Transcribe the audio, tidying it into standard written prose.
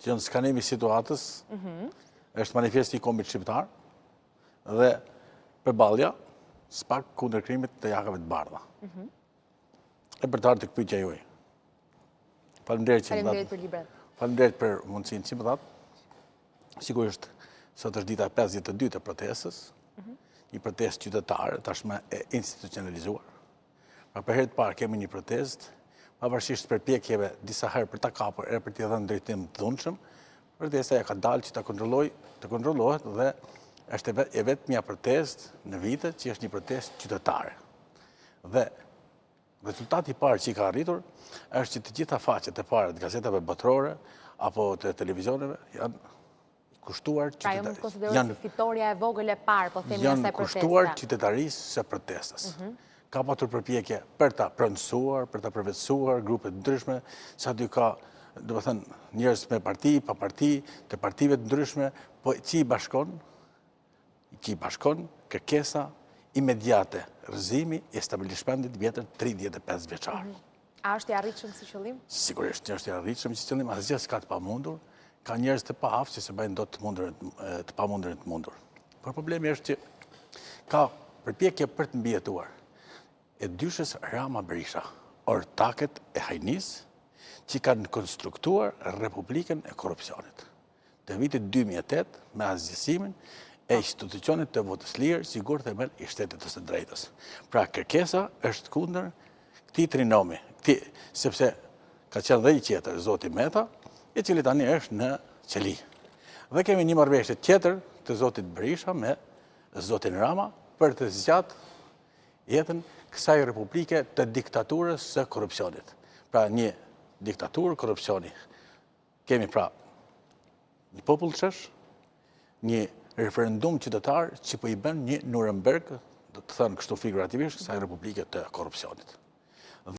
që në skanimi situatës, është manifesti i kombit shqiptar dhe përballja spak kundër krimit të jakave të bardha. E për të ardhur tek pyetja juaj. Faleminderit për librat. Faleminderit për mundësinë që më thatë. Sigurisht, sot është dita 52 e protestës, një protestë qytetare, tashmë e institucionalizuar. Për herë të parë kemi një protestë, pavarësisht përpjekjeve disa herë për ta kapur, edhe për t'i dhënë drejtim të dhunshëm, protesta ja ka dalë që të kontrollohet dhe është e vetmja protestë në vite që është një protestë qytetare. Dhe rezultati i parë që i ka arritur është që të gjitha faqet e para të gazetave botërore apo të televizioneve janë kushtuar Pra jo mund të konsiderohet si fitoria e vogël e parë, po themi asaj protesta. Janë kushtuar qytetarisë së protestës. Ka patur përpjekje për ta pronësuar, për ta përvetësuar grupe të ndryshme, sa dy ka, do të thënë, njerëz me parti, pa parti, të partive të ndryshme, po që i bashkon kërkesa imediate, rrëzimi e establishmentit vjetër 35 vjeçar. A është i arritshëm si qëllim? Sigurisht, është i arritshëm si qëllim, asgjë s'ka të pamundur, ka njerëz të paaftësi që se bëjnë dot të pamundurin të mundur. Por problemi është që ka përpjekje për të mbijetuar e dyshës Rama Berisha, ortaket e hajnis që kanë konstruktuar Republikën e korrupsionit. Të vitit 2008 me asgjësimin e institucionit të votës lirë, sigur themel i shtetit të së drejtës. Pra kërkesa është kundër këtij trinomi, sepse ka qenë dhe i tjetër, zoti Meta, i cili tani është në qeli. Dhe kemi një marrëveshje tjetër të zotit Berisha me zotin Rama për të zgjatë jetën kësaj republike të diktaturës së korrupsionit. Pra një diktaturë korrupsioni. Kemi pra një popull të shesh, një referendum qytetar që po i bën një Nuremberg, do të thënë kështu figurativisht, kësaj republike të korrupsionit.